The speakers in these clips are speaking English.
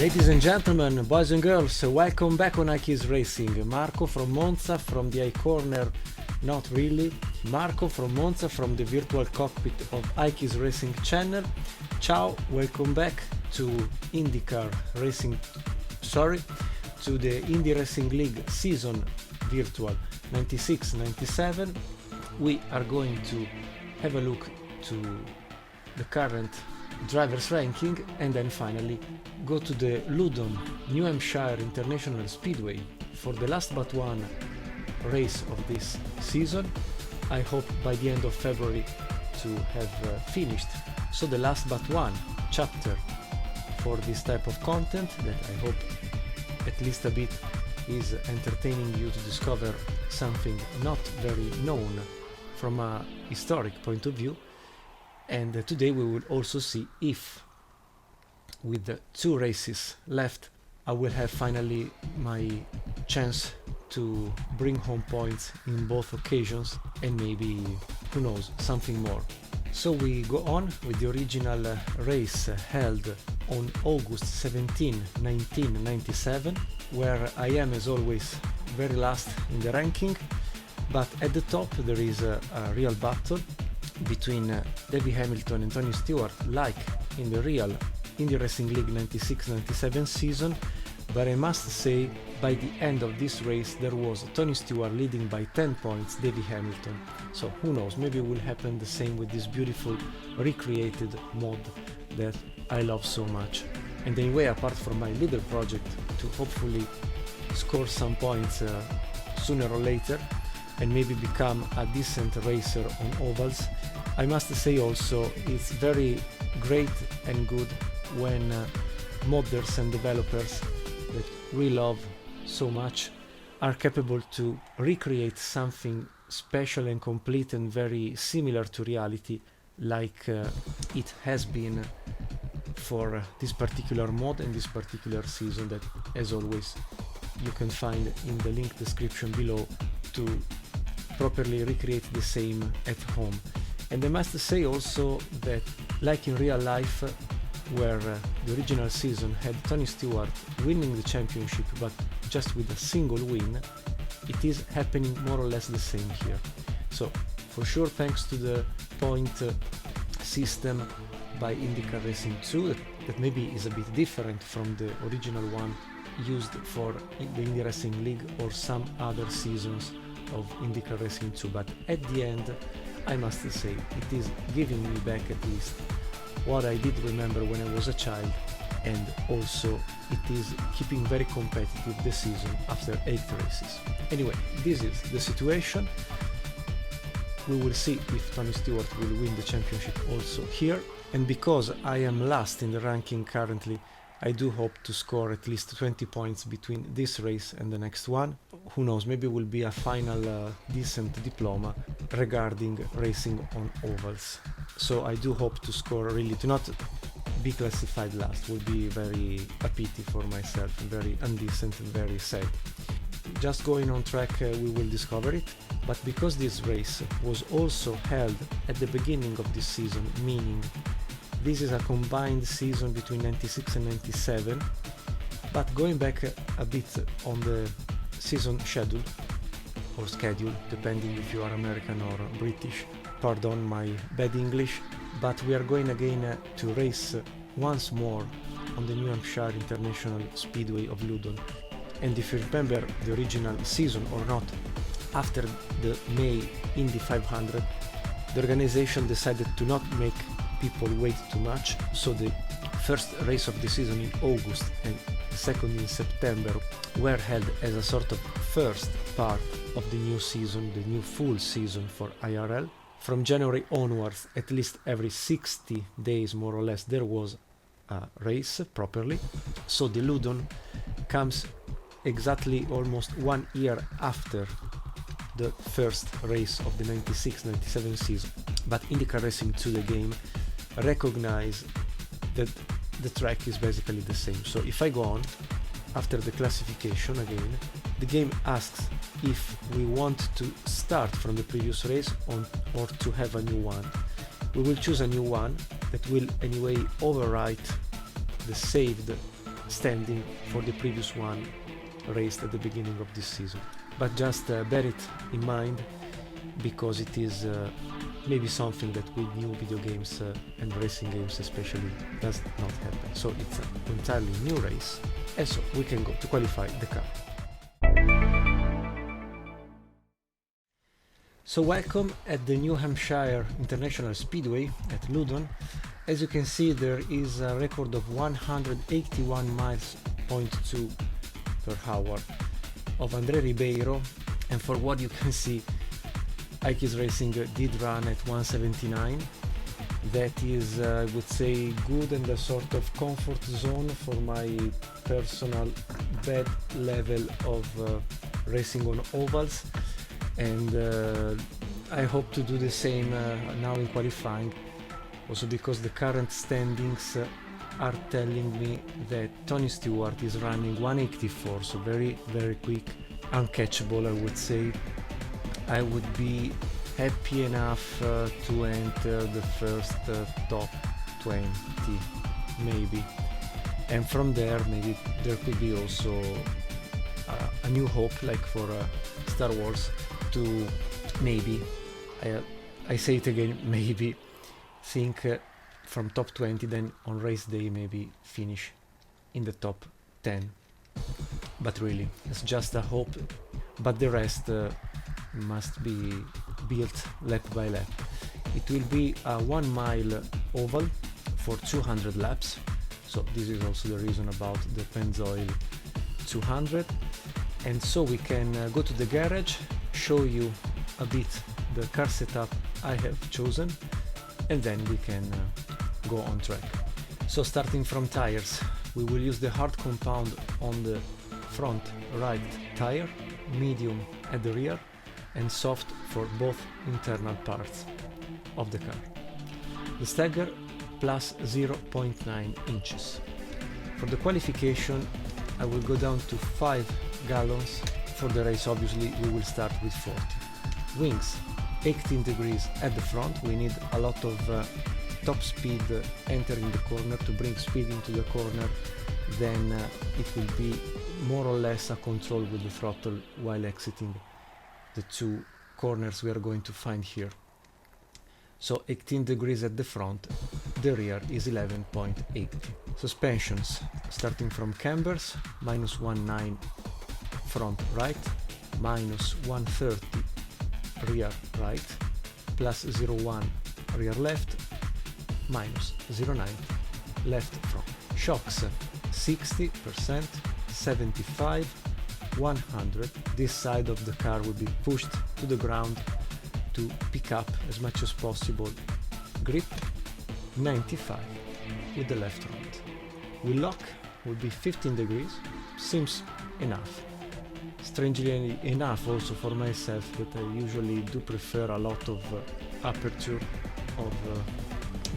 Ladies and gentlemen, boys and girls, welcome back on iKeysRacing. Marco from Monza from the iCorner, not really. Marco from Monza from the virtual cockpit of iKeysRacing channel. Ciao, welcome back to Indycar Racing, to the Indy Racing League season virtual 96-97. We are going to have a look to the current drivers ranking and then finally go to the Loudon, New Hampshire International Speedway for the last but one race of this season. I hope by the end of February to have finished. So the last but one chapter for this type of content that I hope at least a bit is entertaining you to discover something not very known from a historic point of view. And today we will also see if, with the 2 races left, I will have finally my chance to bring home points in both occasions and maybe, who knows, something more. So we go on with the original race held on August 17, 1997, where I am, as always, very last in the ranking, but at the top there is a real battle between David Hamilton and Tony Stewart, like in the real Indy Racing League 96-97 season, but I must say by the end of this race there was Tony Stewart leading by 10 points David Hamilton. So who knows, maybe it will happen the same with this beautiful recreated mod that I love so much. And anyway, apart from my little project to hopefully score some points sooner or later and maybe become a decent racer on ovals, I must say also it's very great and good when modders and developers that we love so much are capable to recreate something special and complete and very similar to reality, like it has been for this particular mod and this particular season that, as always, you can find in the link description below to properly recreate the same at home. And I must say also that, like in real life, where the original season had Tony Stewart winning the championship but just with a single win, it is happening more or less the same here. So for sure, thanks to the point system by Indycar Racing 2 that maybe is a bit different from the original one used for the Indy Racing League or some other seasons of Indycar Racing 2, but at the end I must say it is giving me back at least what I did remember when I was a child, and also it is keeping very competitive the season after 8 races. Anyway, this is the situation. We will see if Tony Stewart will win the championship also here, and because I am last in the ranking currently, I do hope to score at least 20 points between this race and the next one. Who knows, maybe it will be a final decent diploma regarding racing on ovals. So I do hope to score, really, to not be classified last would be very a pity for myself, very undecent and very sad. Just going on track, we will discover it. But because this race was also held at the beginning of this season, meaning this is a combined season between 96 and 97, but going back a bit on the season schedule, or schedule, depending if you are American or British, pardon my bad English, but we are going again to race once more on the New Hampshire International Speedway of Loudon. And if you remember the original season or not, after the May Indy 500, the organization decided to not make people wait too much, so the first race of the season in August and the second in September were held as a sort of first part of the new season, the new full season for IRL. From January onwards, at least every 60 days more or less, there was a race properly. So the Loudon comes exactly almost 1 year after the first race of the 96-97 season. But IndyCar Racing 2, the game, recognize that the track is basically the same. So if I go on, after the classification again, the game asks if we want to start from the previous race or to have a new one. We will choose a new one that will anyway overwrite the saved standing for the previous one raced at the beginning of this season. But just bear it in mind, because it is maybe something that with new video games and racing games especially does not happen. So it's an entirely new race, and so we can go to qualify the car. So welcome at the New Hampshire International Speedway at Loudon. As you can see, there is a record of 181 miles .2 per hour of André Ribeiro, and for what you can see, iKeysRacing did run at 179. That is, I would say, good and a sort of comfort zone for my personal bad level of racing on ovals, and I hope to do the same now in qualifying, also because the current standings are telling me that Tony Stewart is running 184, so very quick, uncatchable, I would say. I would be happy enough to enter the first top 20, maybe, and from there maybe there could be also a new hope, like for Star Wars, to maybe, I say it again, maybe think from top 20, then on race day maybe finish in the top 10. But really, it's just a hope, but the rest must be built lap by lap. It will be a 1 mile oval for 200 laps, so this is also the reason about the Pennzoil 200. And so we can go to the garage, show you a bit the car setup I have chosen, and then we can go on track. So starting from tires, we will use the hard compound on the front right tire, medium at the rear, and soft for both internal parts of the car. The stagger plus 0.9 inches. For the qualification, I will go down to 5 gallons. For the race, obviously, we will start with 40. Wings, 18 degrees at the front. We need a lot of top speed entering the corner to bring speed into the corner. Then it will be more or less a control with the throttle while exiting the 2 corners we are going to find here. So 18 degrees at the front, the rear is 11.80. Suspensions, starting from cambers, minus 1.9 front right, minus 130 rear right, plus 0.1 rear left, minus 0.9 left front. Shocks, 60%, 75, 100. This side of the car will be pushed to the ground to pick up as much as possible grip. 95 with the left front. Wheel lock will be 15 degrees, seems enough. Strangely enough also for myself, that I usually do prefer a lot of aperture of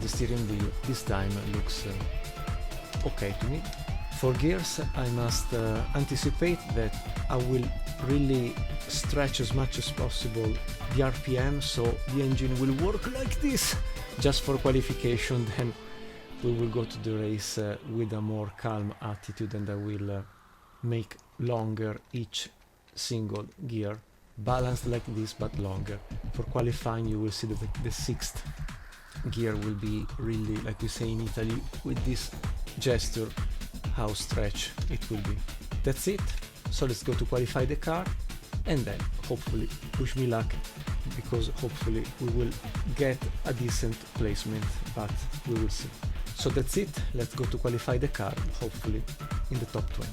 the steering wheel. This time looks okay to me. For gears, I must anticipate that I will really stretch as much as possible the RPM, so the engine will work like this just for qualification. Then we will go to the race with a more calm attitude, and I will make longer each single gear, balanced like this but longer. For qualifying, you will see that the 6th gear will be really, like we say in Italy, with this gesture, how stretch it will be. That's it. So let's go to qualify the car, and then hopefully, wish me luck, because hopefully we will get a decent placement, but we will see. So that's it. Let's go to qualify the car, hopefully in the top 20.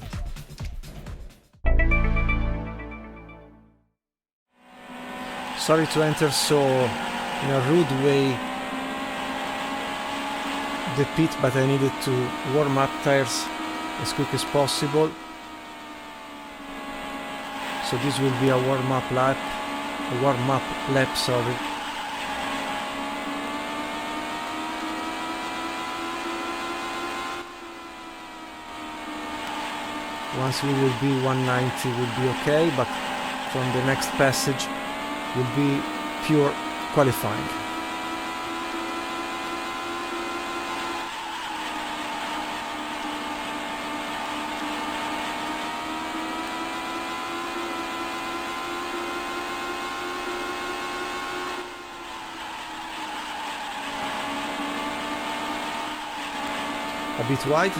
Sorry to enter so in a rude way the pit, but I needed to warm up tires as quick as possible. So this will be a warm-up lap, sorry. Once we will be 190 will be okay, but from the next passage will be pure qualifying. a bit wide.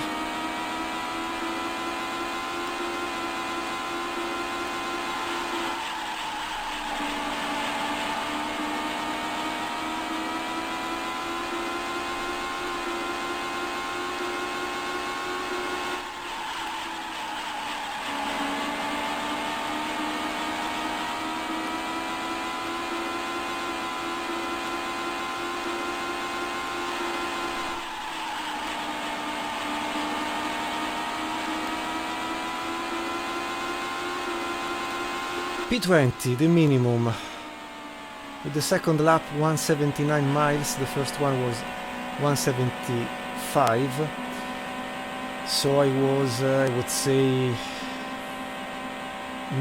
P20, the minimum. With the second lap 179 miles, the first one was 175. So I was, I would say,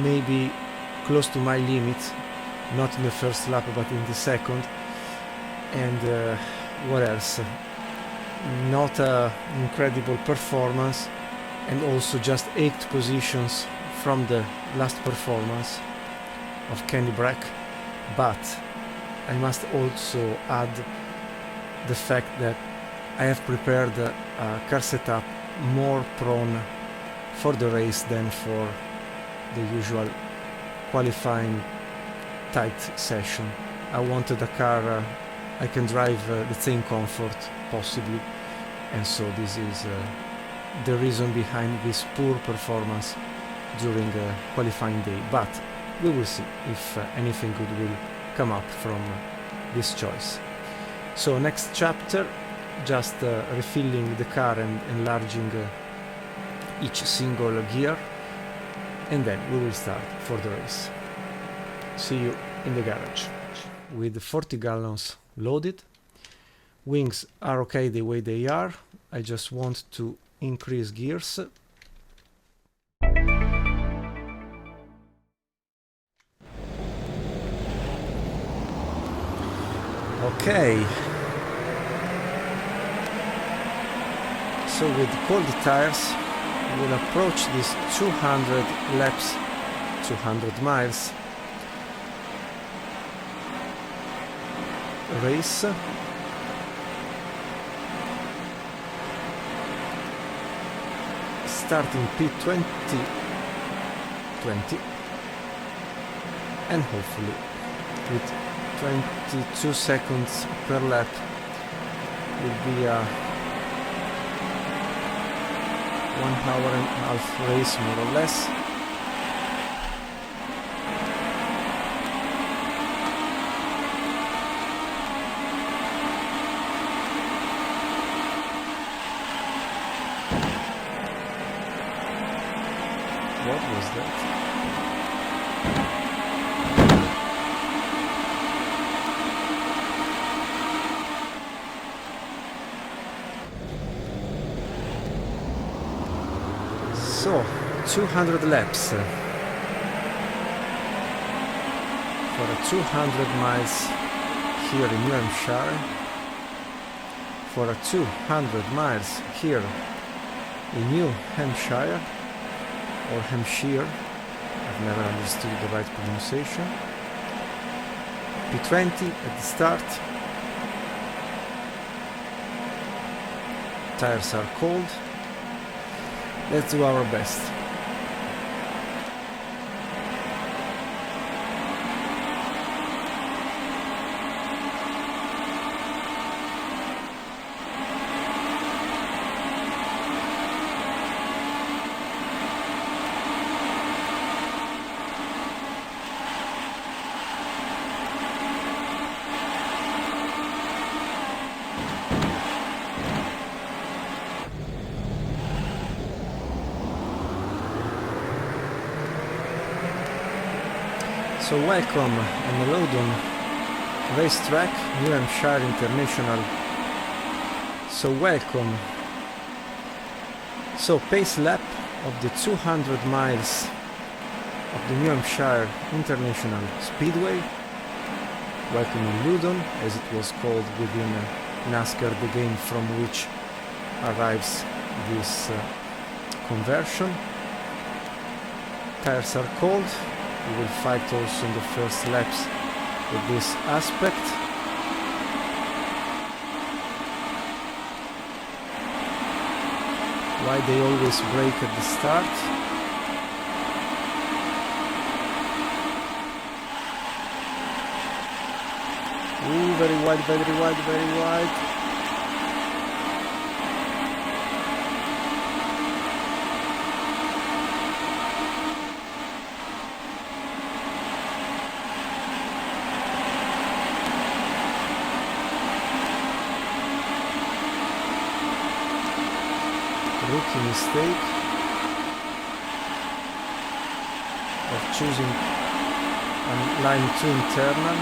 maybe close to my limit, not in the first lap but in the second. And what else? Not an incredible performance, and also just 8 positions from the last performance of Kenny Brack. But I must also add the fact that I have prepared a car setup more prone for the race than for the usual qualifying tight session. I wanted a car I can drive the same comfort possibly, and so this is the reason behind this poor performance during qualifying day. But we will see if anything good will come up from this choice. So next chapter, just refilling the car and enlarging each single gear, and then we will start for the race. See you in the garage. With 40 gallons loaded, wings are okay the way they are. I just want to increase gears. Okay, so with cold tires we'll approach this 200 laps, 200 miles race. Starting P20, 20, and hopefully with 22 seconds per lap will be a 1 hour and a half race, more or less. What was that? So, 200 laps for a 200 miles here in New Hampshire, for a 200 miles here in New Hampshire, or Hampshire, I've never understood the right pronunciation. P20 at the start. Tires are cold. Let's do our best. So welcome on the Loudon racetrack, New Hampshire International. So welcome. So pace lap of the 200 miles of the New Hampshire International Speedway. Welcome in Loudon, as it was called within NASCAR, the game from which arrives this conversion. Tires are cold. We will fight also in the first laps with this aspect. Why they always brake at the start. Ooh, very wide, very wide, very wide. Rookie mistake of choosing line 2 internal.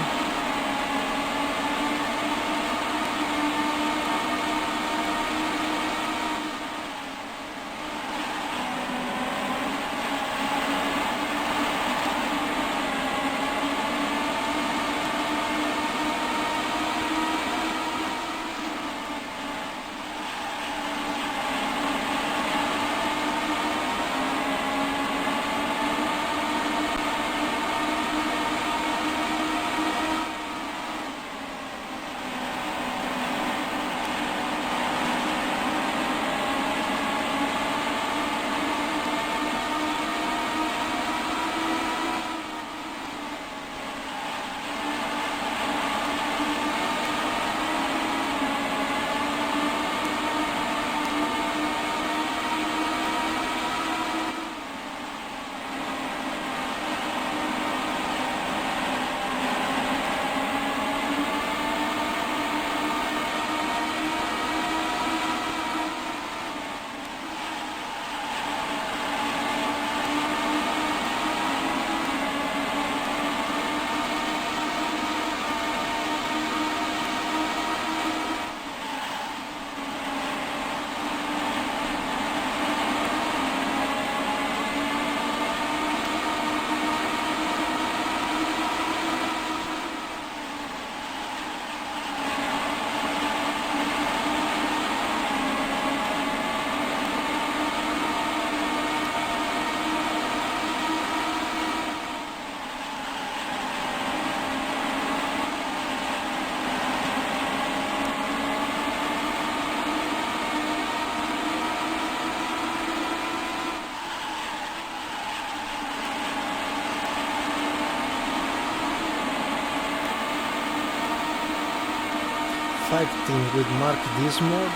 Fighting with Mark Dismore.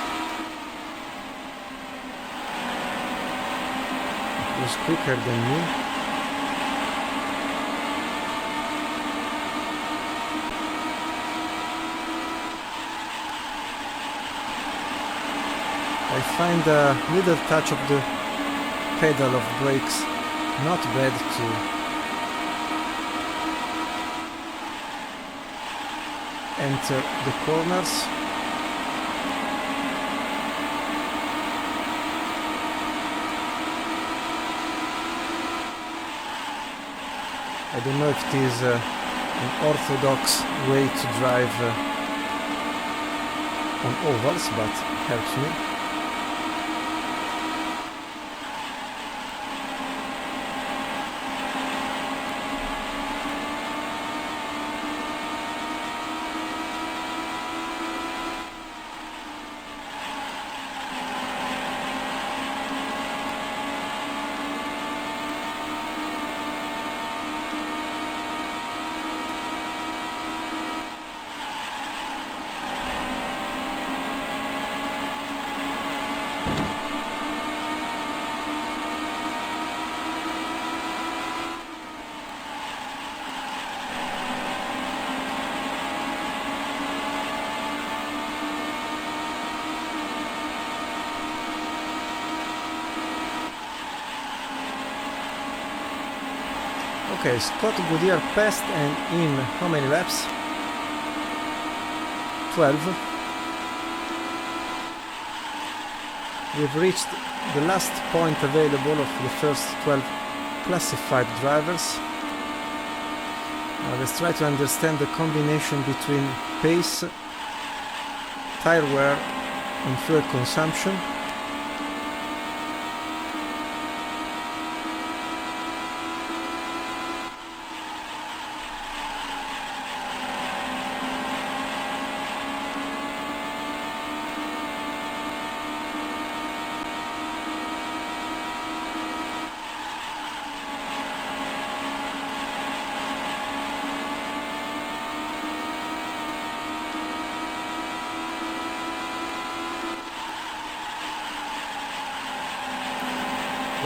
He was quicker than me. I find a little touch of the pedal of brakes not bad to enter the corners. I don't know if it is an orthodox way to drive on ovals, but helps me. Okay, Scott Goodyear passed and in how many laps? 12. We've reached the last point available of the first 12 classified drivers. Now let's try to understand the combination between pace, tire wear and fuel consumption.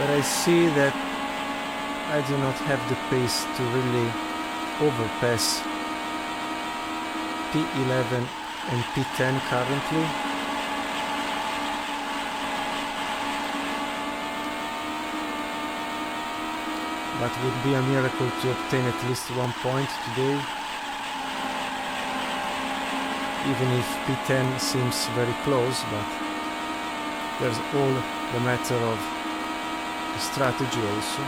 but I see that I do not have the pace to really overpass P11 and P10 currently. But would be a miracle to obtain at least 1 point today. Even if P10 seems very close, but there's all the matter of the strategy also.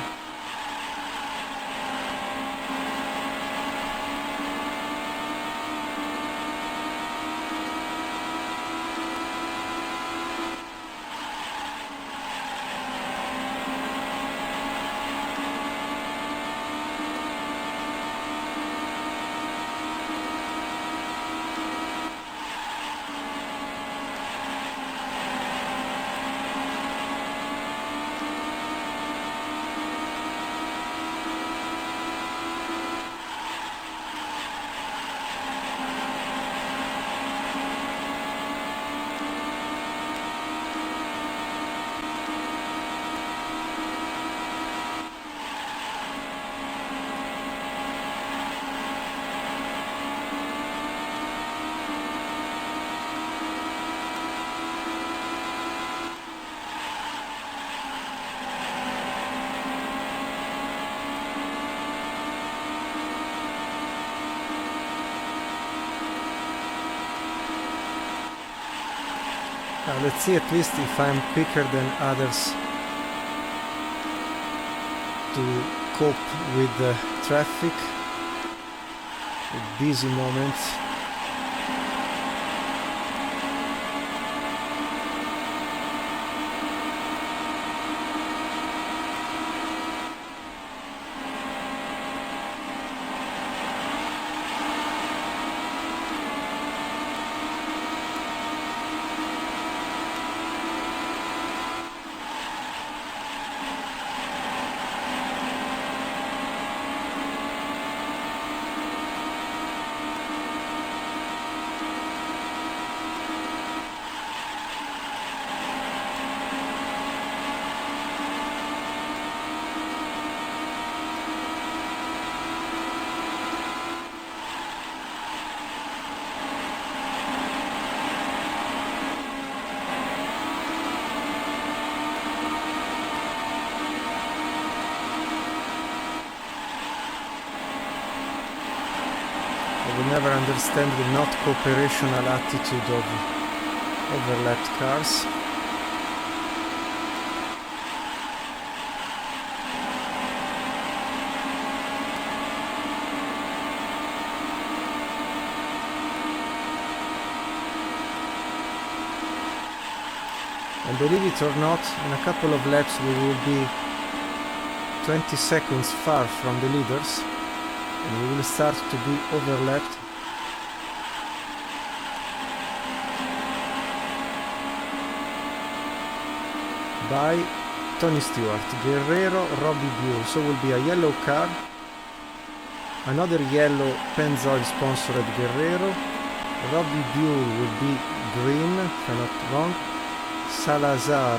Let's see at least if I'm quicker than others to cope with the traffic, with busy moments. I will never understand the not cooperational attitude of overlapped cars. And believe it or not, in a couple of laps we will be 20 seconds far from the leaders, and we will start to be overlapped. By Tony Stewart, Guerrero, Robbie Buell. So will be a yellow car, another yellow Pennzoil sponsored Guerrero, Robbie Buell will be green, if I'm not wrong, Salazar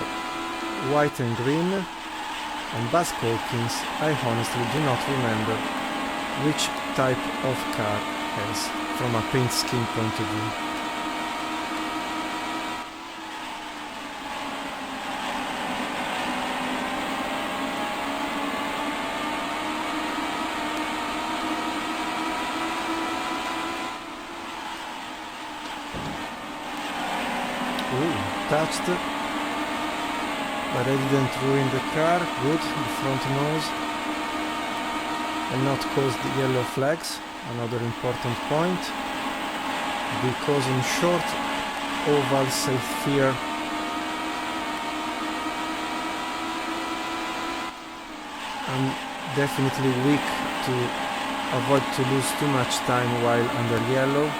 white and green, and Buzz Hawkins, I honestly do not remember which type of car has from a paint scheme point of view. Touched, but I didn't ruin the car. Good, the front nose, and not cause the yellow flags, another important point, because in short ovals I fear I'm definitely weak to avoid to lose too much time while under yellow.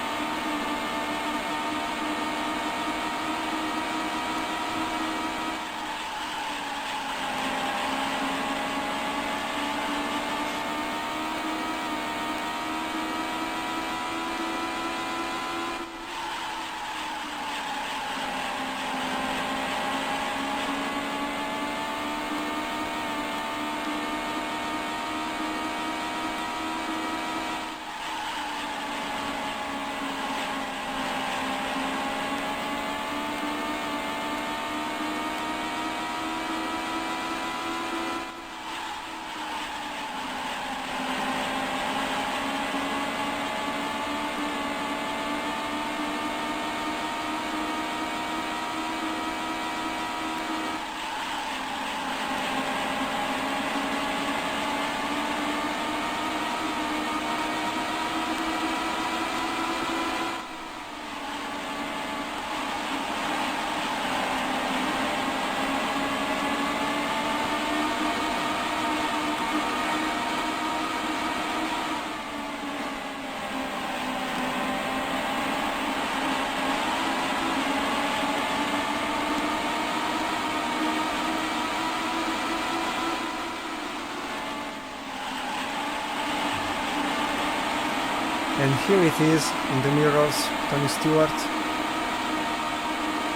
And here it is in the mirrors, Tony Stewart.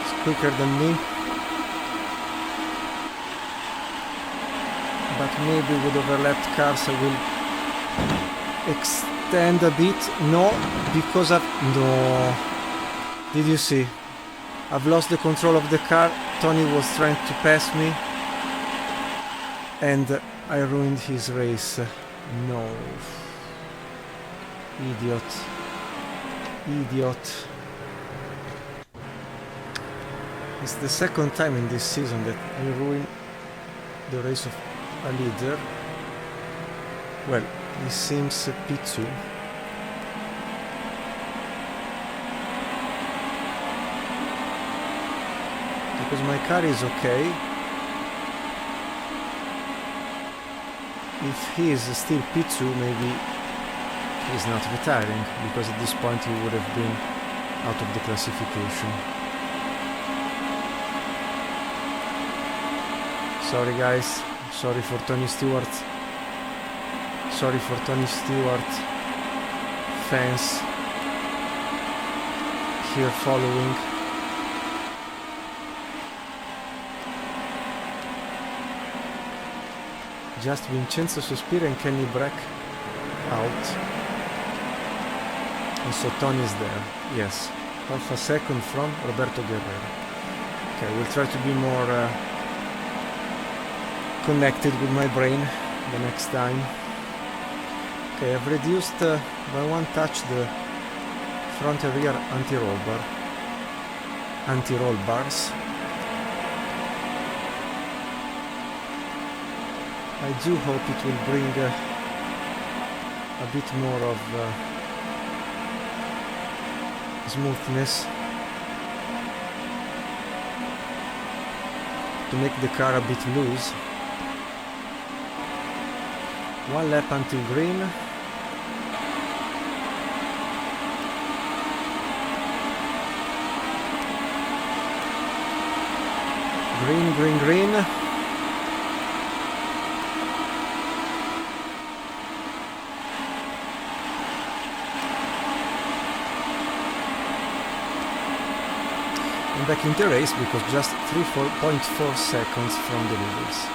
It's quicker than me. But maybe with overlapped cars I will extend a bit. No, because no. Did you see? I've lost the control of the car. Tony was trying to pass me and I ruined his race. No. Idiot. Idiot. It's the second time in this season that I ruin the race of a leader. Well, he seems P2. Because my car is okay. If he is still P2, maybe he's not retiring, because at this point he would have been out of the classification. Sorry guys, sorry for Tony Stewart. Sorry for Tony Stewart fans here following. Just Vincenzo Sospiri and Kenny Brack out. And so Tony is there, yes. Half a second from Roberto Guerrero. Okay, we'll try to be more connected with my brain the next time. Okay, I've reduced by one touch the front and rear anti-roll bars. I do hope it will bring a bit more of smoothness to make the car a bit loose. One lap until green. Green, green, green. I'm back in the race because just 3.4 seconds from the leaders.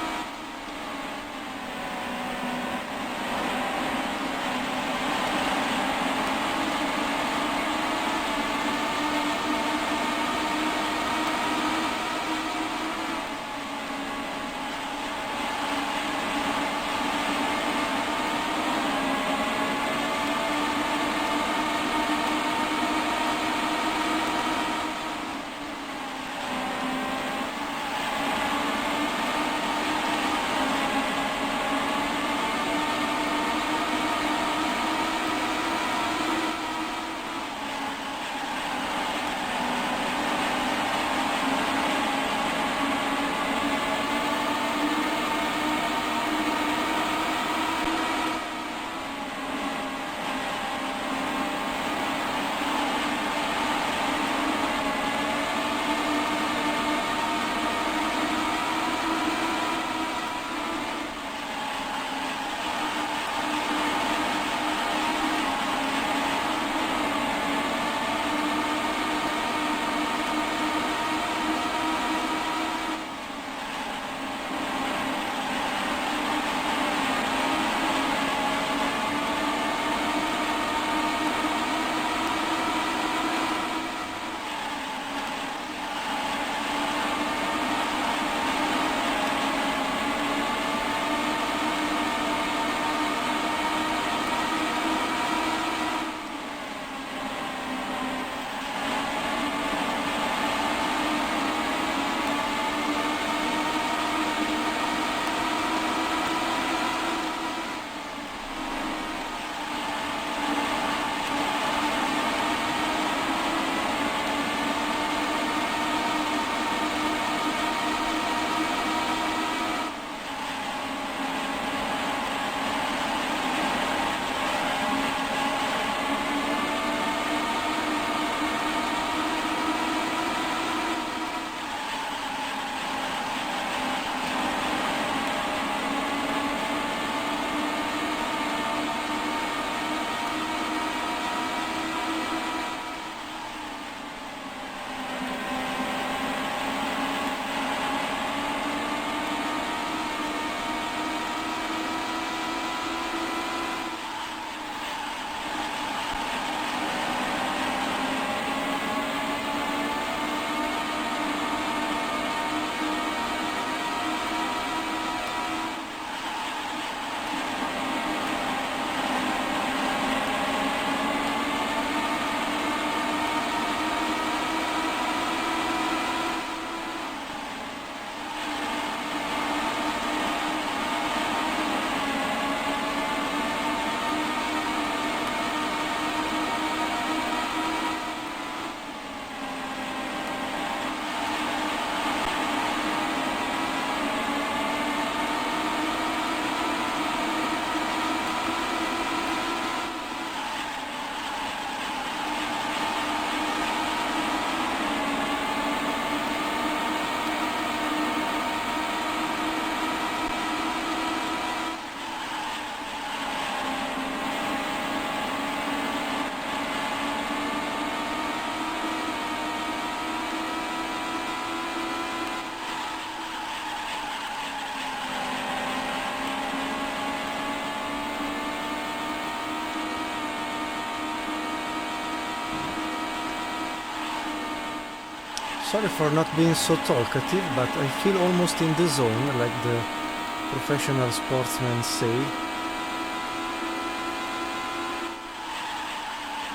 Sorry for not being so talkative, but I feel almost in the zone, like the professional sportsmen say.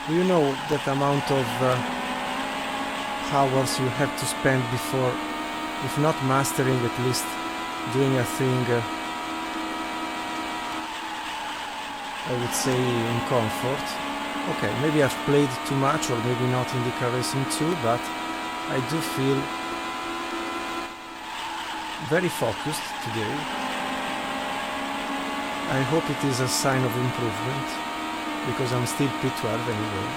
You know that amount of hours you have to spend before, if not mastering, at least doing a thing, I would say in comfort. Okay, maybe I've played too much, or maybe not Indycar Racing 2, but I do feel very focused today. I hope it is a sign of improvement, because I'm still P12 anyway.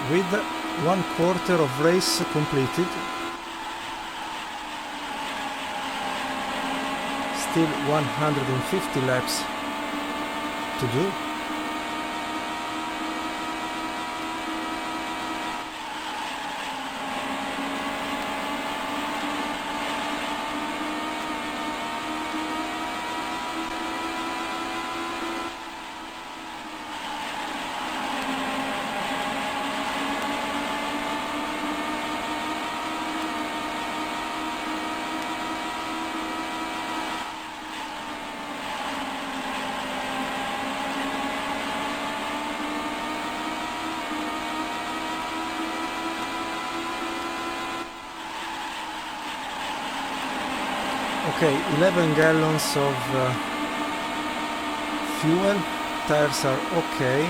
With 1/4 of race completed, still 150 laps to do. Okay, 11 gallons of fuel, tires are okay.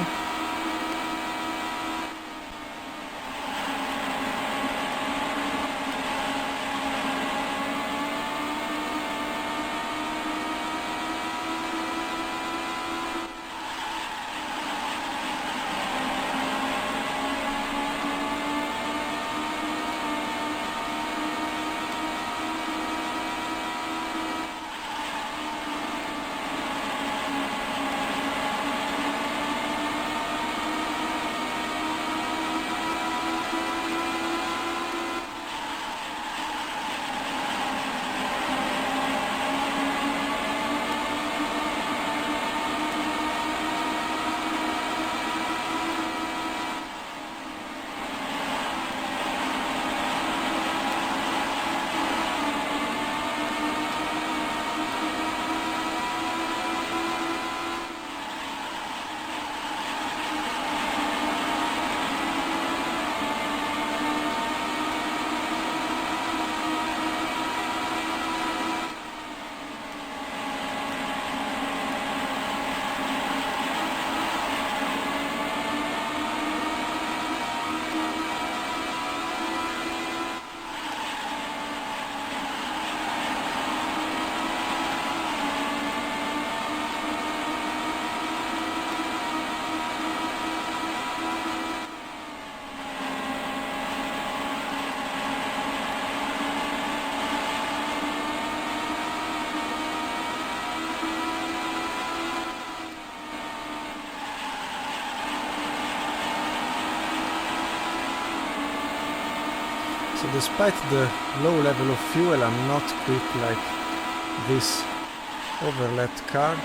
So despite the low level of fuel, I'm not quick like this overlapped car.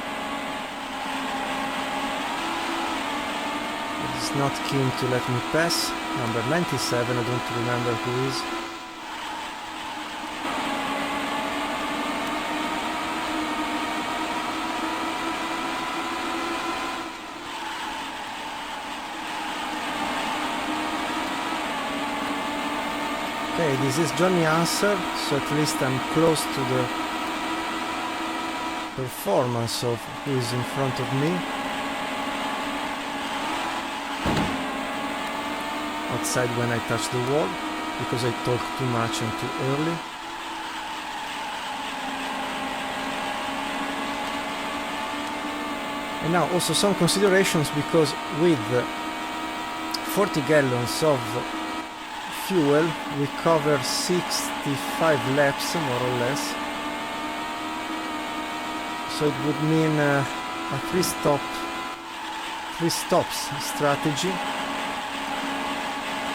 It's not keen to let me pass. Number 97, I don't remember who is. Okay, this is Johnny Answer, so at least I'm close to the performance of who is in front of me. Outside when I touch the wall, because I talk too much and too early. And now also some considerations, because with 40 gallons of fuel we cover 65 laps more or less, so it would mean a three stops strategy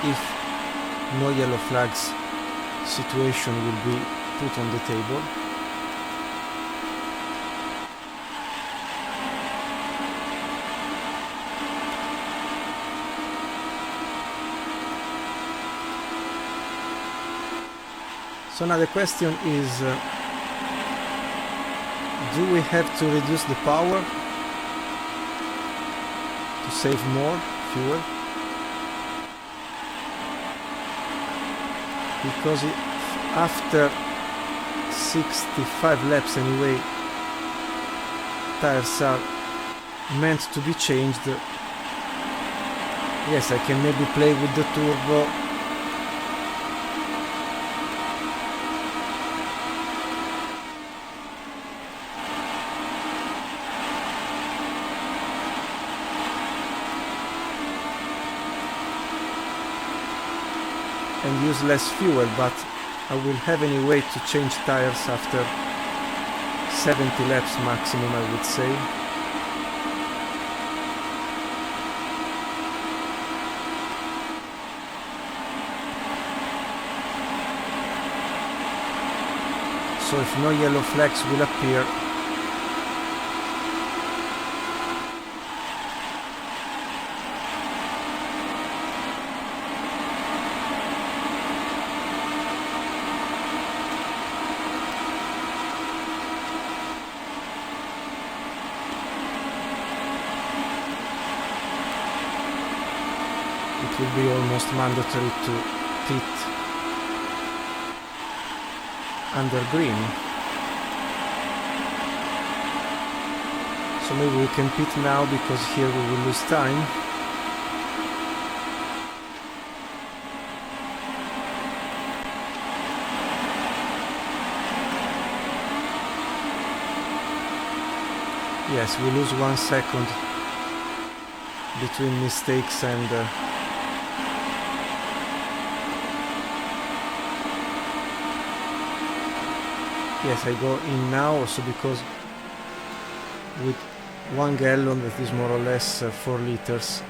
if no yellow flags situation will be put on the table. So now the question is, do we have to reduce the power to save more fuel? Because after 65 laps anyway, tires are meant to be changed. Yes, I can maybe play with the turbo. And use less fuel, but I will have any way to change tires after 70 laps maximum, I would say. So if no yellow flags will appear, it will be almost mandatory to pit under green. So maybe we can pit now, because here we will lose time. Yes, we lose 1 second between mistakes and yes, I go in now also because with 1 gallon, that is more or less 4 liters,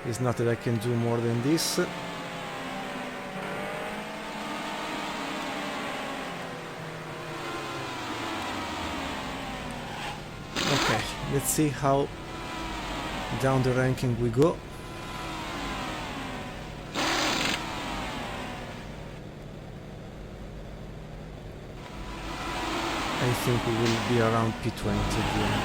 it's not that I can do more than this. Okay, let's see how down the ranking we go. I think we will be around P20 at the end.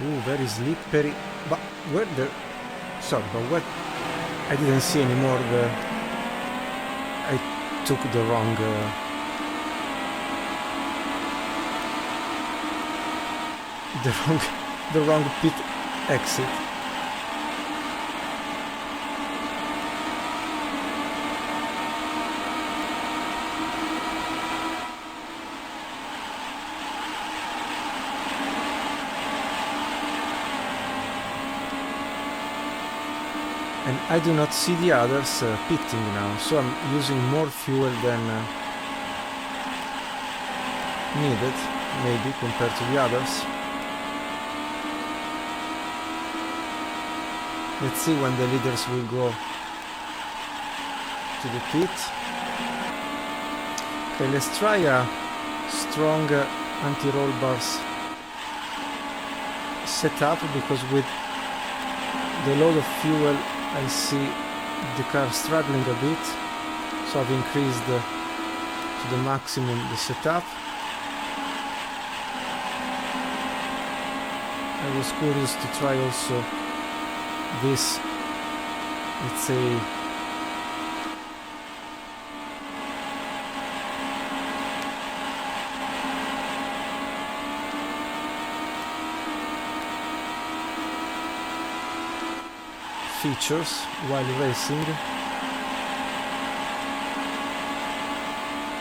Ooh, very slippery. But where the... Sorry, but what... I didn't see anymore the... I took the wrong... the wrong pit exit. And I do not see the others pitting now, so I'm using more fuel than needed, maybe, compared to the others. Let's see when the leaders will go to the pit. Okay, let's try a strong anti-roll bars setup, because with the load of fuel I see the car struggling a bit, so I've increased to the maximum the setup. I was curious to try also this, let's say, features while racing.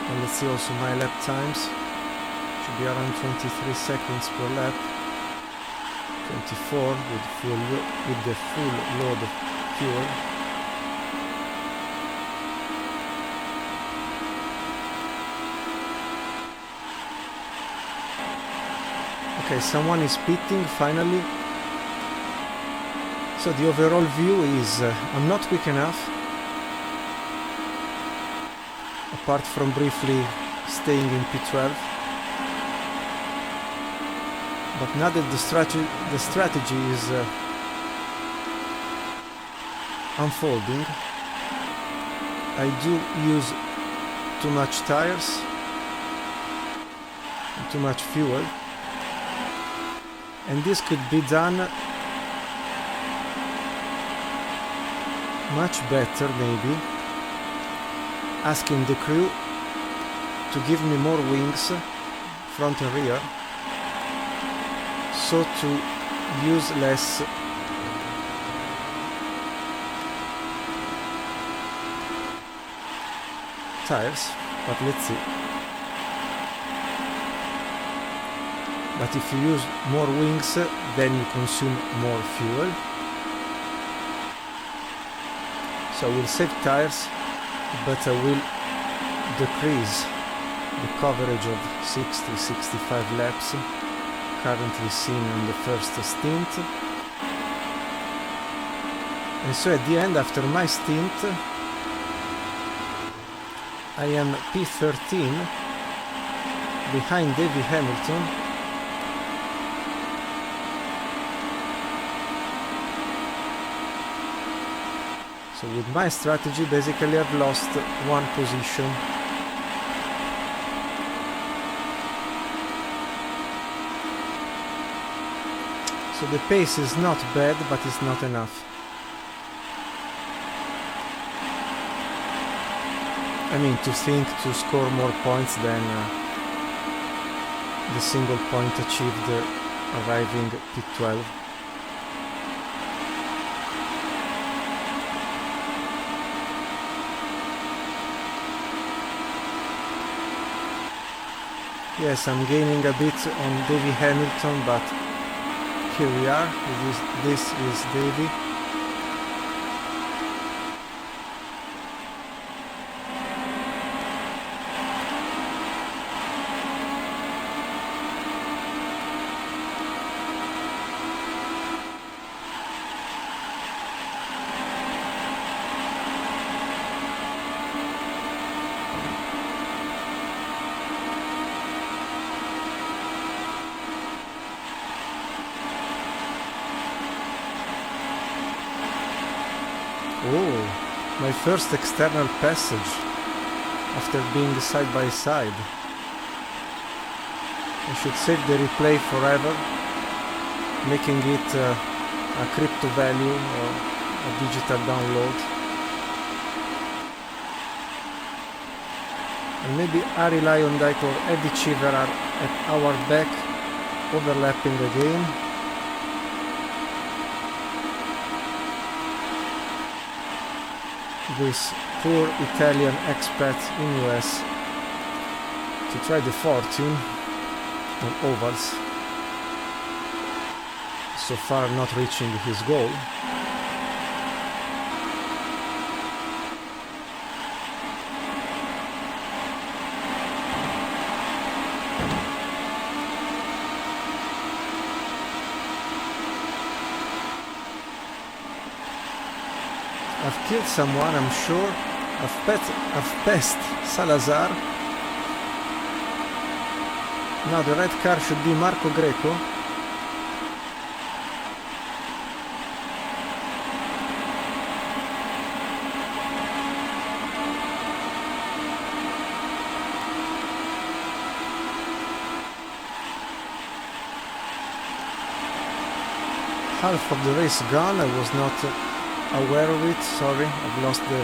And let's see also my lap times. Should be around 23 seconds per lap. 24 with the full load of fuel. Okay, someone is pitting finally. So the overall view is I'm not quick enough, apart from briefly staying in P12. But now that the strategy is unfolding, I do use too much tires and too much fuel, and this could be done much better, maybe asking the crew to give me more wings, front and rear, so to use less tires. But let's see. But if you use more wings, then you consume more fuel. So I will save tires, but I will decrease the coverage of 60-65 laps currently seen in the first stint. And so at the end, after my stint, I am P13 behind Davy Hamilton, so with my strategy basically I've lost one position. So the pace is not bad, but it's not enough. I mean, to think to score more points than the single point achieved arriving P12. Yes, I'm gaining a bit on Davy Hamilton, but here we are. This is Davy. Oh, my first external passage after being side by side. I should save the replay forever, making it a crypto value or a digital download. And maybe Ari Lyondike or Eddie Cheever are at our back, overlapping again. This poor Italian expat in US to try the fortune on ovals, so far not reaching his goal. I've killed someone, I'm sure. I've passed Salazar. Now the red car should be Marco Greco. half of the race gone. I was not aware of it, sorry. I've lost the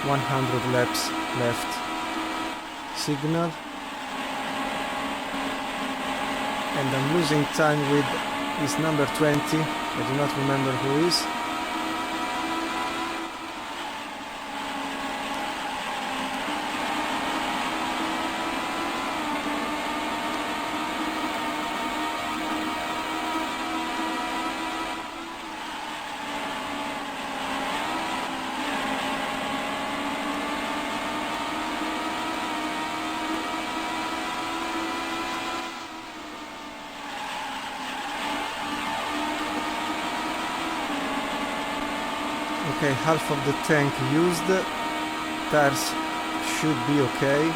100 laps left signal. And I'm losing time with this number 20. I do not remember who is. Okay, half of the tank used. Tires should be okay.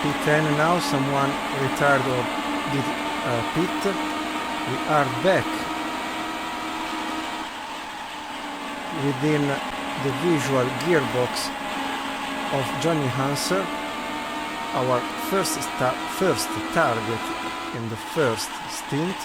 P10 now, someone retired or did pit. We are back within the visual gearbox of Johnny Hanser, our first target in the first stint.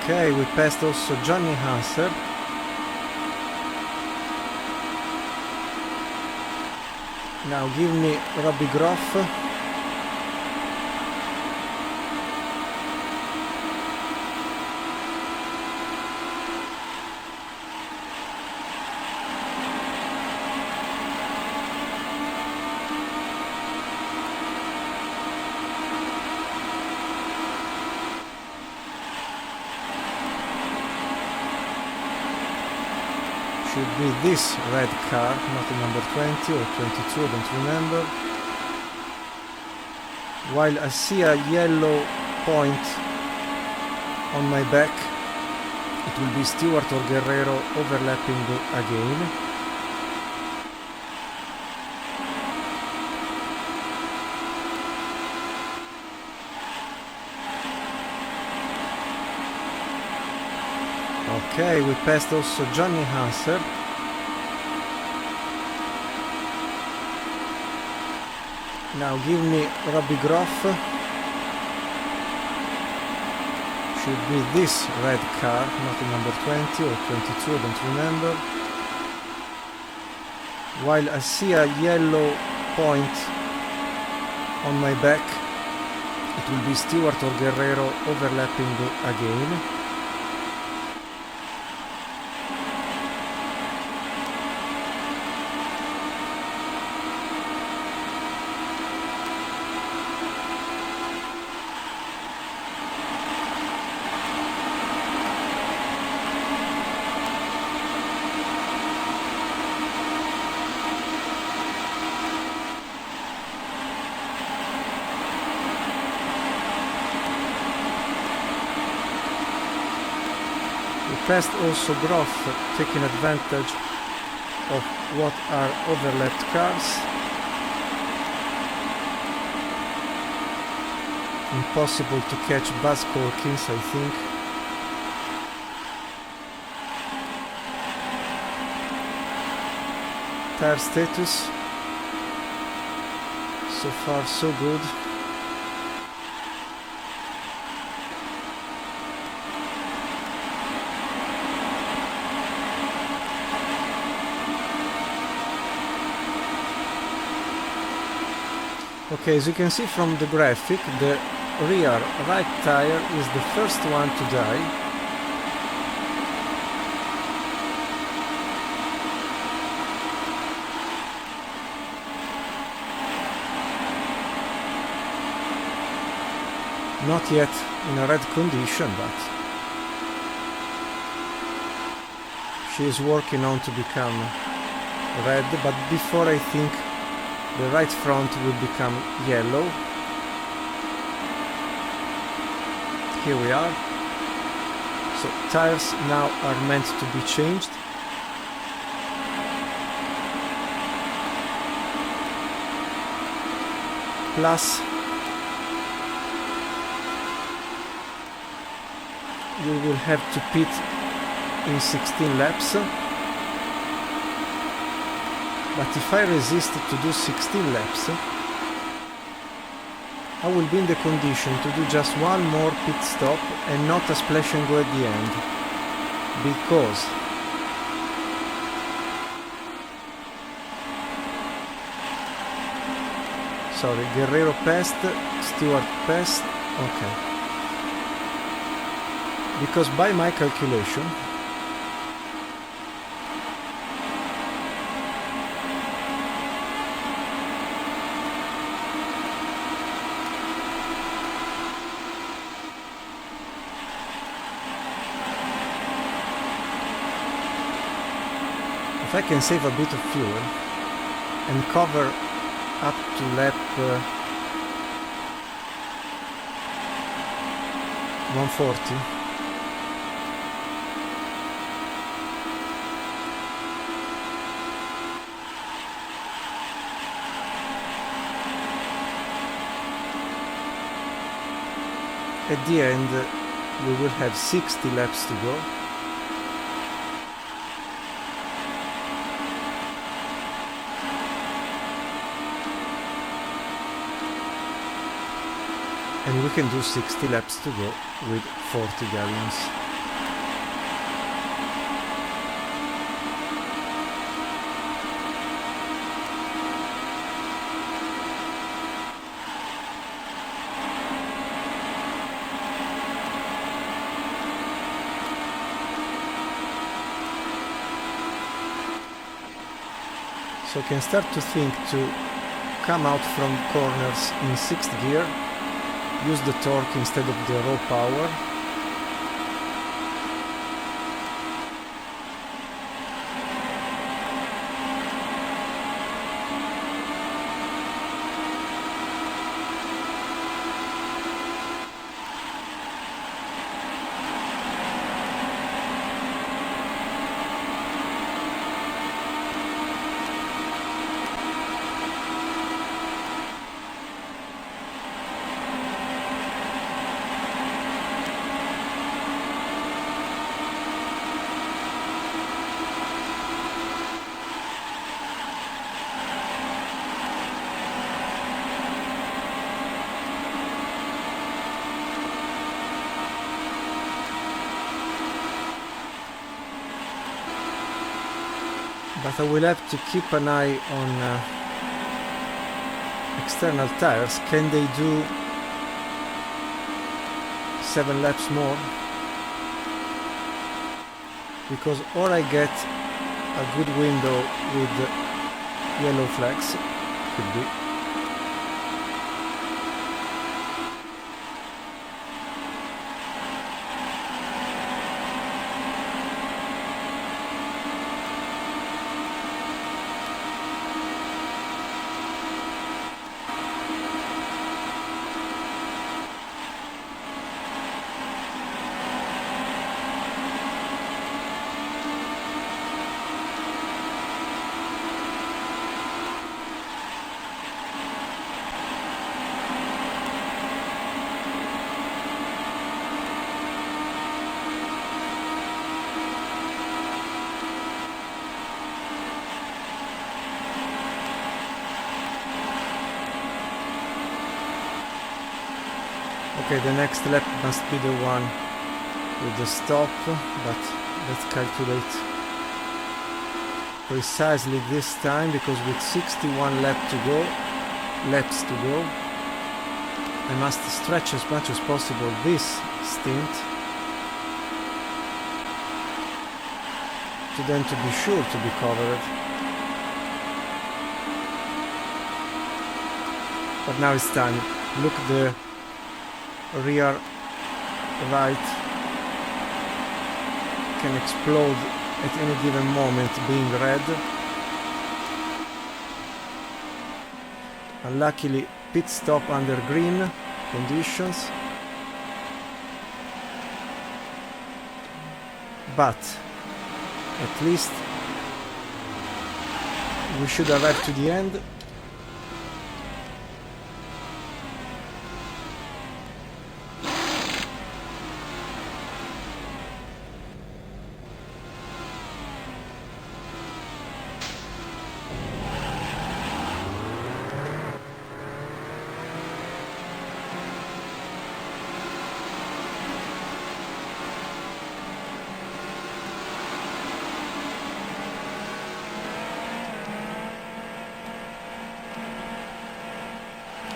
Okay, we passed also Johnny Hanser. Now give me Robbie Groff. Should be this red car, not the number 20 or 22, I don't remember. While I see a yellow point on my back, it will be Stewart or Guerrero overlapping me again. Okay, we passed also Johnny Hanser. Now give me Robbie Groff. Should be this red car, not the number 20 or 22, I don't remember. While I see a yellow point on my back, it will be Stewart or Guerrero overlapping me again. passed also Groff, taking advantage of what are overlapped cars. Impossible to catch Buzz Corkins, I think. Tire status. So far so good. Okay, as you can see from the graphic, the rear right tire is the first one to die. Not yet in a red condition, but she is working on to become red, but before I think the right front will become yellow. Here we are. So tires now are meant to be changed. Plus we will have to pit in 16 laps. But if I resist to do 16 laps, I will be in the condition to do just one more pit stop and not a splash and go at the end. Because sorry, Guerrero passed, Stewart passed, okay. Because by my calculation, if I can save a bit of fuel and cover up to lap 140, at the end we will have 60 laps to go. And we can do 60 laps to go with 40 gallons. So I can start to think to come out from corners in 6th gear, use the torque instead of the raw power. But I will have to keep an eye on external tires. Can they do 7 laps more? Because or I get a good window with yellow flags, could be. Okay, the next lap must be the one with the stop, but let's calculate precisely this time, because with 61 laps to go, I must stretch as much as possible this stint to then to be sure to be covered. But now it's time. Look, the rear right can explode at any given moment, being red. Unluckily, pit stop under green conditions, but at least we should arrive to the end.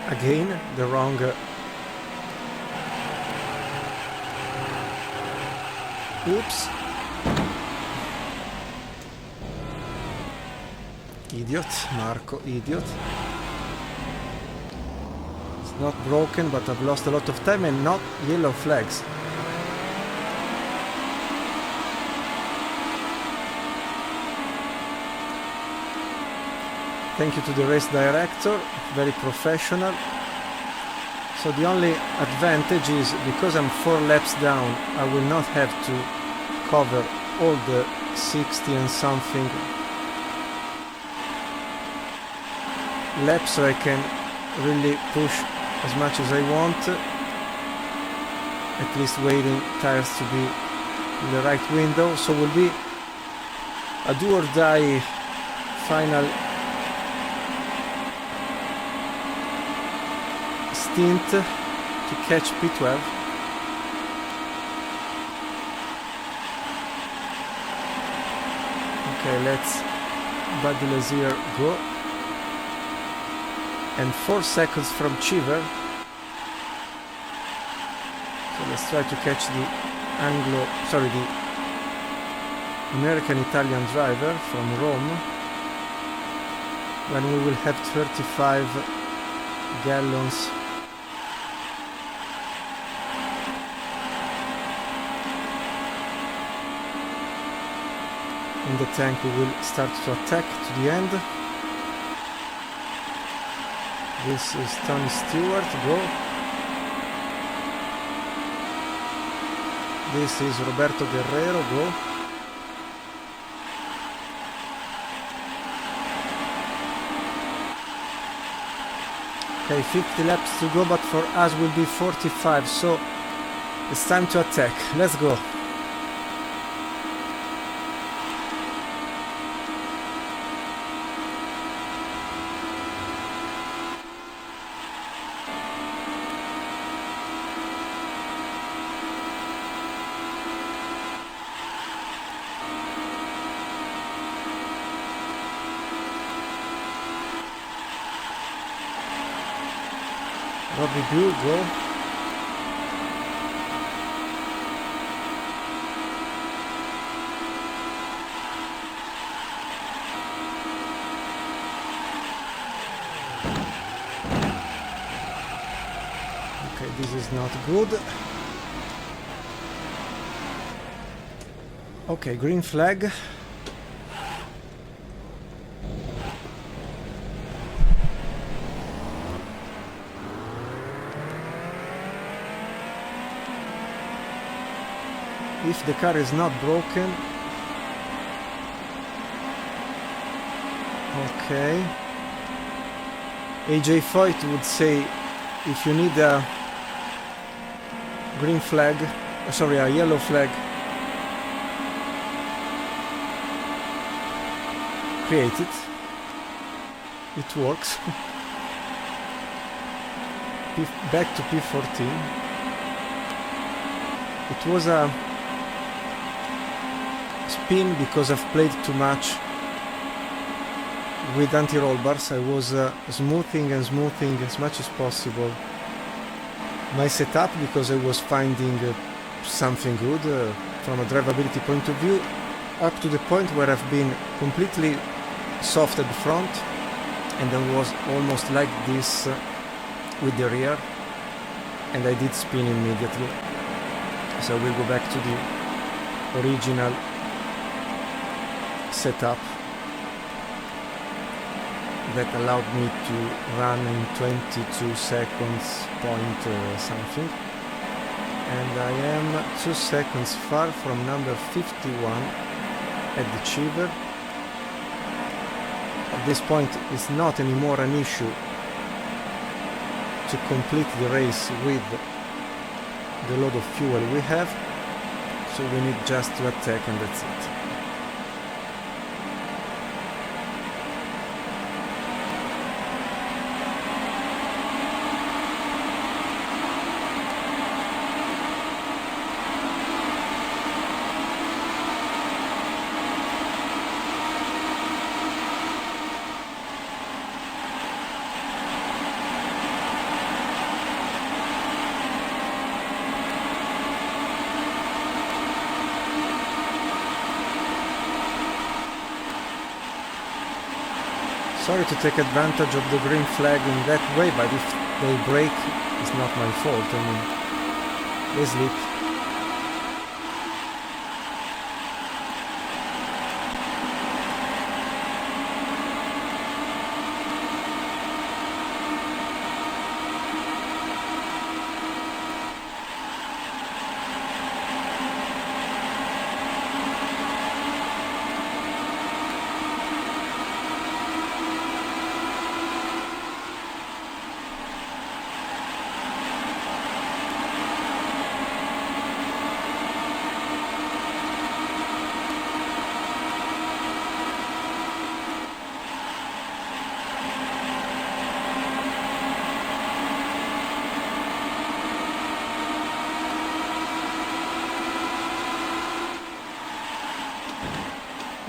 Again, the wrong oops. Idiot, Marco, idiot. It's not broken, but I've lost a lot of time and not yellow flags. Thank you to the race director, very professional. So the only advantage is, because I'm 4 laps down, I will not have to cover all the 60 and something laps, so I can really push as much as I want, at least waiting tires to be in the right window. So will be a do or die final stint to catch P12. Okay, let's Buddy Lazier go. And 4 seconds from Cheever. So let's try to catch the the American-Italian driver from Rome, when we will have 35 gallons in the tank. We will start to attack to the end. This is Tony Stewart, go. This is Roberto Guerrero, go. Okay, 50 laps to go, but for us will be 45, so it's time to attack. Let's go. Robbie Blue, go. Okay, this is not good. Okay, green flag. If the car is not broken. Okay. AJ Foyt would say, if you need a green flag, sorry, a yellow flag, create it. It works. Back to P14. It was a spin because I've played too much with anti-roll bars. I was smoothing and smoothing as much as possible my setup because I was finding something good from a drivability point of view, up to the point where I've been completely soft at the front and I was almost like this with the rear, and I did spin immediately. So we'll go back to the original setup that allowed me to run in 22 seconds point something, and I am 2 seconds far from number 51 at the Cheever. At this point it's not anymore an issue to complete the race with the load of fuel we have, so we need just to attack and that's it. Sorry to take advantage of the green flag in that way, but if they break, it's not my fault. I mean, they slip.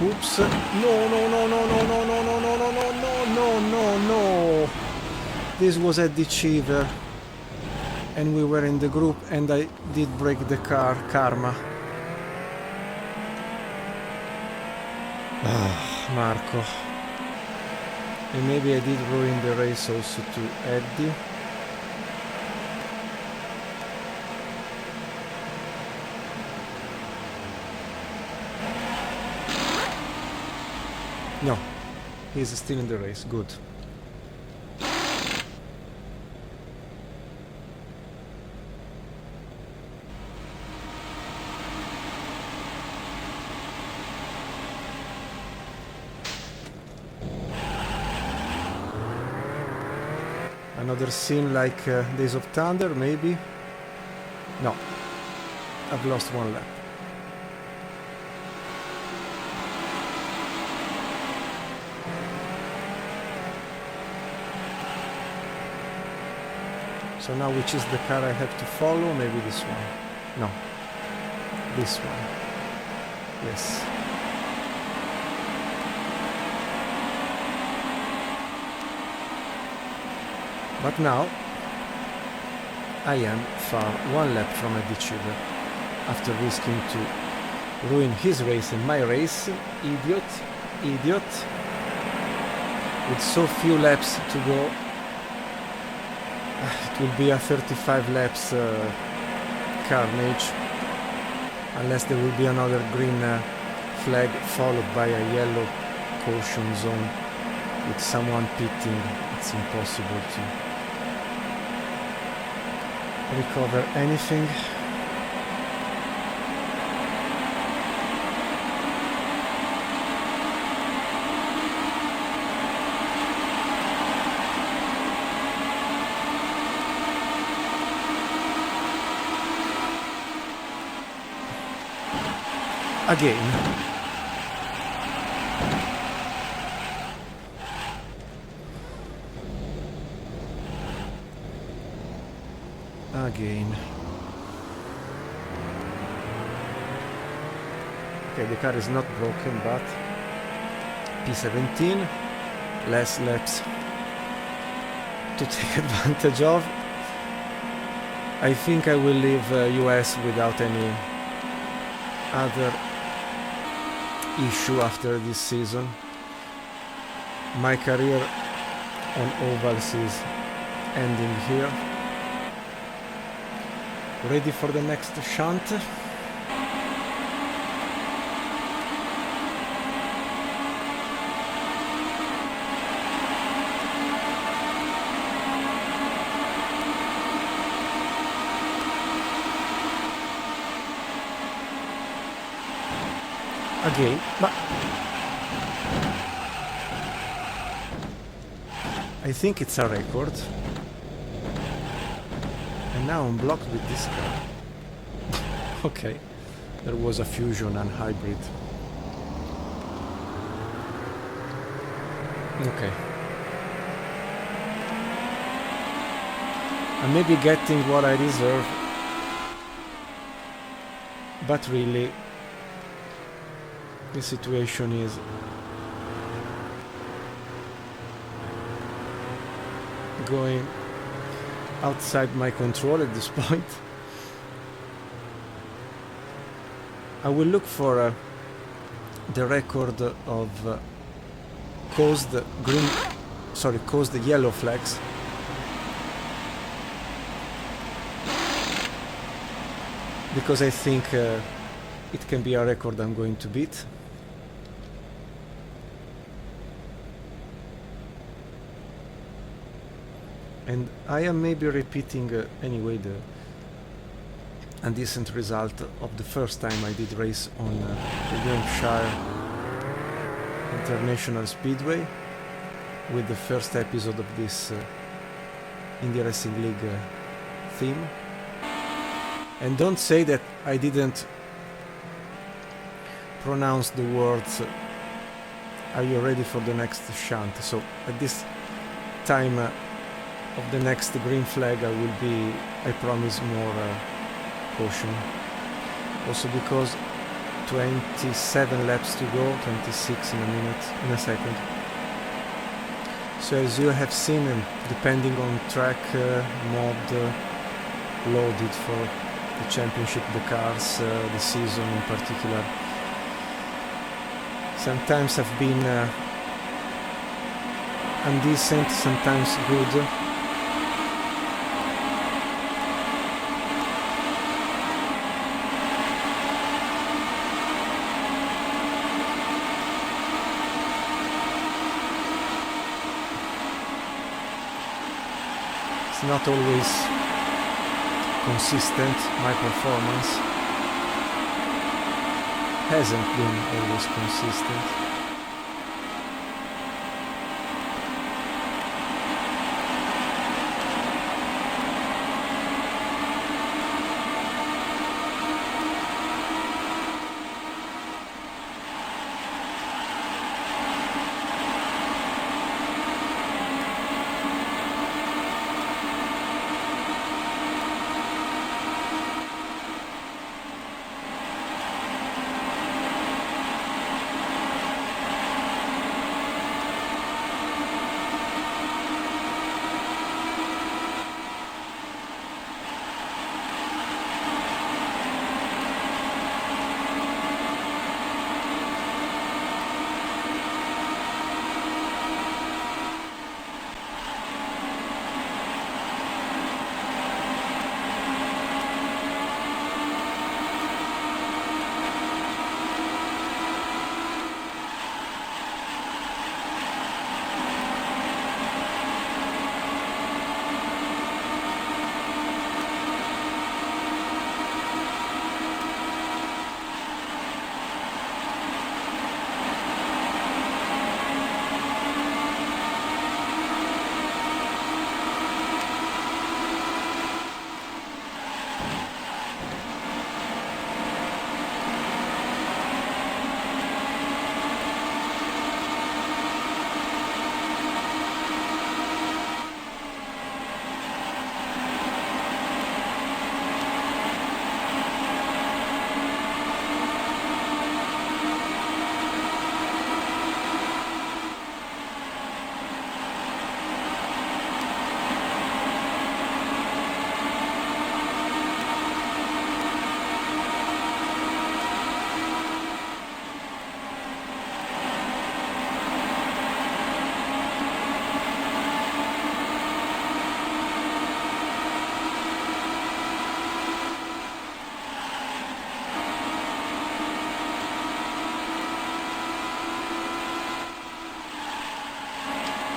Oops. No, no, no, no, no, no, no, no, no, no, no, no, no, no, no. This was at the Cheever. And we were in the group and I did break the car. Karma. Ah, Marco. And maybe I did ruin the race also to Eddie. No, he's still in the race. Good. Another scene like Days of Thunder, maybe? No, I've lost one lap. So now which is the car I have to follow? Maybe this one. No. This one. Yes. But now I am far one lap from Eddie Cheever after risking to ruin his race and my race. Idiot. Idiot. With so few laps to go. It will be a 35 laps carnage, unless there will be another green flag followed by a yellow caution zone with someone pitting. It's impossible to recover anything. Again. Again. Okay, the car is not broken, but P17, less laps to take advantage of. I think I will leave US without any other issue after this season. My career on ovals is ending here. Ready for the next shunt. Again, but I think it's a record. And now I'm blocked with this car. Okay, there was a fusion and hybrid. Okay. I may be getting what I deserve, but really the situation is going outside my control at this point. I will look for the record of caused yellow flags. Because I think it can be a record I'm going to beat. And I am maybe repeating anyway the indecent result of the first time I did race on the Hampshire International Speedway with the first episode of this Indy Racing League theme. And don't say that I didn't pronounce the words "Are you ready for the next shunt?" So at this time of the next green flag I will be, I promise, more caution. Also because 27 laps to go, 26 in a second. So as you have seen, depending on track mod loaded for the championship, the cars, the season in particular, sometimes have been indecent, sometimes good. It's not always consistent, my performance hasn't been always consistent.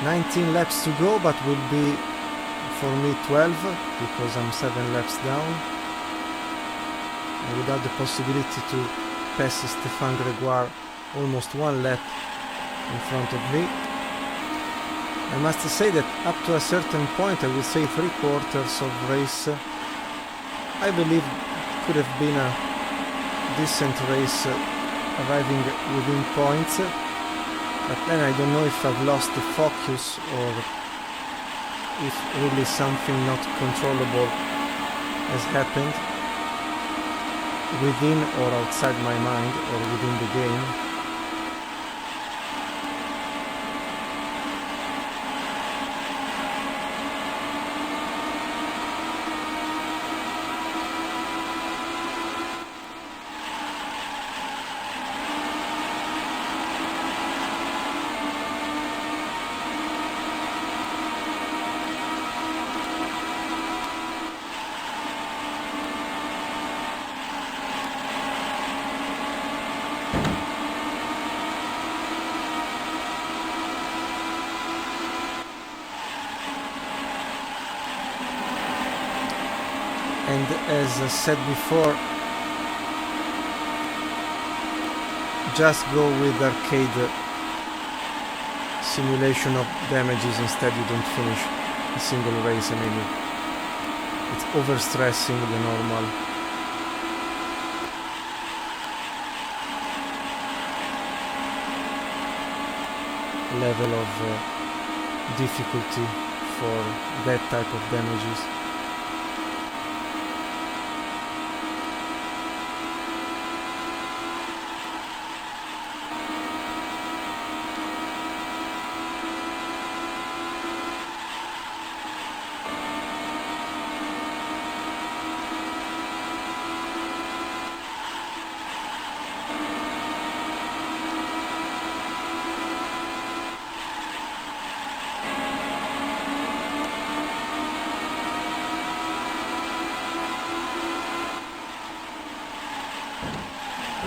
19 laps to go, but will be for me 12 because I'm 7 laps down, and without the possibility to pass Stéphane Grégoire almost 1 lap in front of me. I must say that up to a certain point, I would say 3/4 of race, I believe could have been a decent race, arriving within points, but then I don't know if I've lost the focus or if really something not controllable has happened within or outside my mind or within the game. And as I said before, just go with arcade simulation of damages, instead you don't finish a single race. I mean, it's overstressing the normal level of difficulty for that type of damages.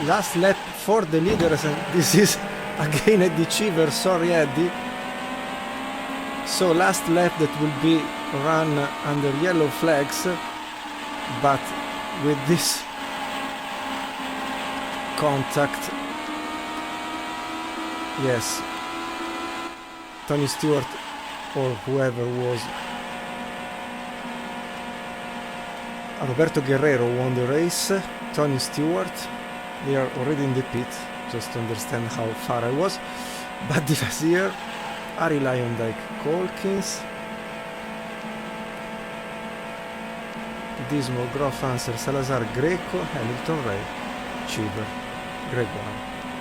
Last lap for the leaders, and this is again Eddie Cheever, sorry Eddie. So last lap that will be run under yellow flags, but with this contact, yes, Tony Stewart or whoever was, Roberto Guerrero won the race, Tony Stewart. They are already in the pit, just to understand how far I was. Buddy Vazier, Arie Luyendyk, Colkins, Dismo, Groff, Anser, Salazar, Greco, Hamilton, Ray, Cheever, Gregoire.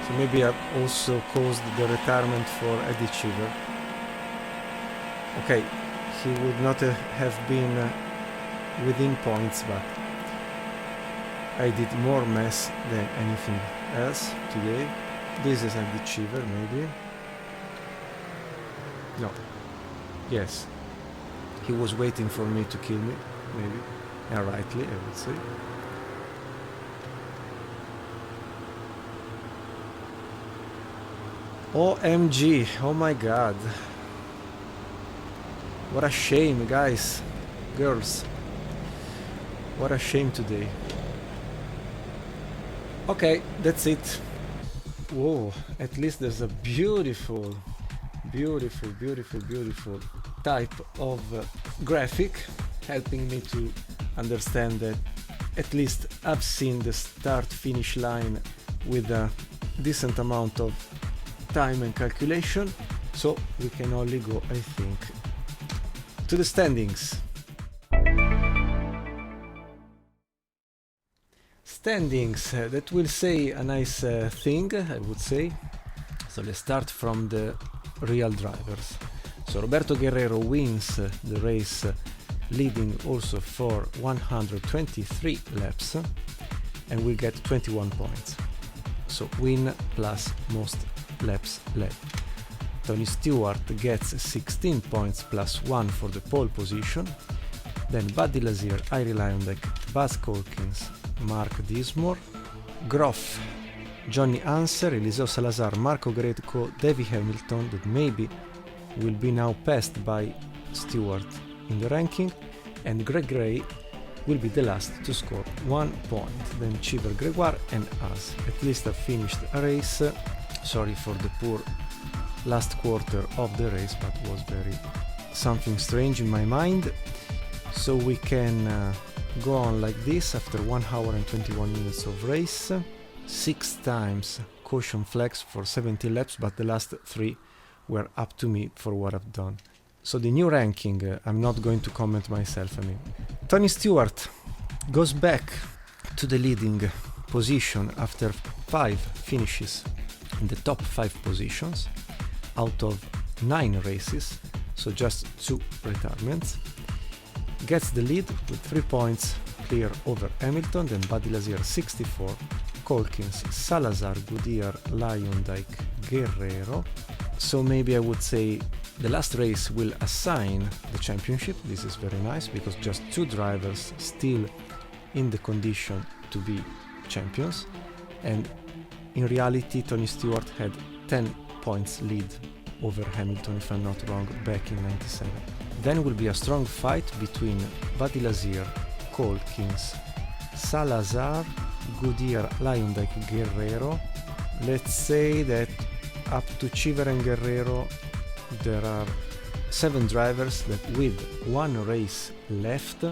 So maybe I also caused the retirement for Eddie Cheever. Okay, he would not have been within points, but I did more mess than anything else today. This is Eddie Cheever, maybe. No. Yes. He was waiting for me to kill me, maybe. And rightly, I would say. OMG, oh my god. What a shame, guys, girls. What a shame today. Okay, that's it. Whoa, at least there's a beautiful type of graphic helping me to understand that at least I've seen the start-finish line with a decent amount of time and calculation, so we can only go, I think, to the standings. Standings, that will say a nice thing, I would say. So let's start from the real drivers. So Roberto Guerrero wins the race, leading also for 123 laps, and will get 21 points. So win plus most laps led. Tony Stewart gets 16 points plus 1 for the pole position. Then Buddy Lazier, Arie Luyendyk, Buzz Colkins, Mark Dismore, Groff, Johnny Anser, Eliseo Salazar, Marco Greco, Davy Hamilton, that maybe will be now passed by Stewart in the ranking, and Greg Gray will be the last to score 1 point. Then Cheever, Gregoire and us. At least I've finished a race. Sorry for the poor last quarter of the race, but was very something strange in my mind. So we can go on like this after 1 hour and 21 minutes of race. 6 times caution flags for 70 laps, but the last 3 were up to me for what I've done. So the new ranking, I'm not going to comment myself, Tony Stewart goes back to the leading position after 5 finishes in the top 5 positions out of 9 races, so just 2 retirements. Gets the lead with 3 points clear over Hamilton, then Buddy Lazier 64, Colkins, Salazar, Goodyear, Lyondike, Guerrero. So maybe I would say the last race will assign the championship. This is very nice because just 2 drivers still in the condition to be champions, and in reality Tony Stewart had 10 points lead over Hamilton, if I'm not wrong, back in 97. Then will be a strong fight between Buddy Lazier, Colkins, Salazar, Goodyear, Lyondike, Guerrero. Let's say that up to Cheever and Guerrero there are 7 drivers that with 1 race left,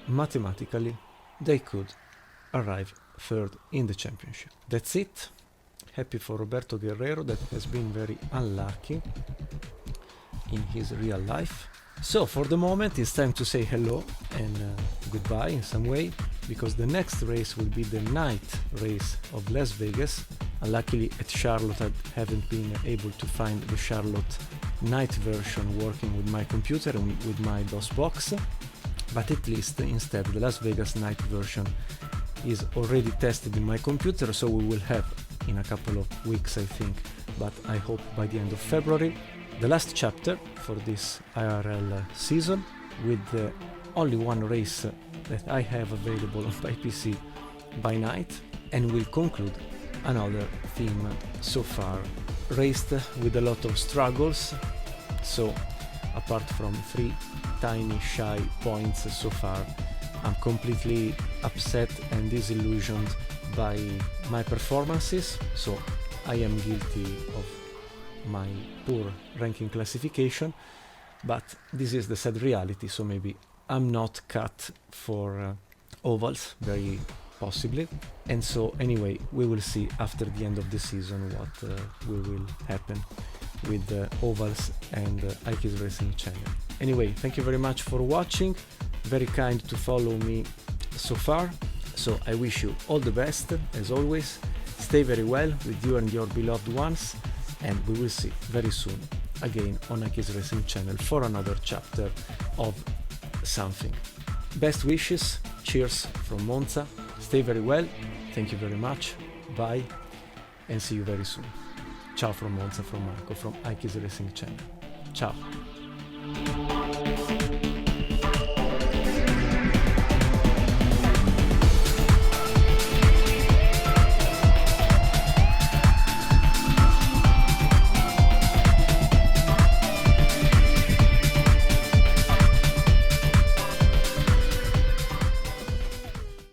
mathematically they could arrive 3rd in the championship. That's it. Happy for Roberto Guerrero, that has been very unlucky in his real life. So for the moment it's time to say hello and goodbye in some way, because the next race will be the night race of Las Vegas. Luckily at Charlotte I haven't been able to find the Charlotte night version working with my computer and with my DOS box, but at least instead the Las Vegas night version is already tested in my computer, so we will have in a couple of weeks I think, but I hope by the end of February, the last chapter for this IRL season, with only 1 race that I have available on my PC by night, and will conclude another theme so far raced with a lot of struggles. So apart from 3 tiny shy points so far, I'm completely upset and disillusioned by my performances, so I am guilty of my poor ranking classification, but this is the sad reality, so maybe I'm not cut for ovals, very possibly. And so anyway, we will see after the end of the season what will happen with ovals and iKeysRacing channel. Anyway, thank you very much for watching, very kind to follow me so far, so I wish you all the best as always. Stay very well with you and your beloved ones, and we will see very soon again on iKeysRacing channel for another chapter of something. Best wishes, cheers from Monza, stay very well, thank you very much, bye, and see you very soon. Ciao from Monza, from Marco, from iKeysRacing channel. Ciao.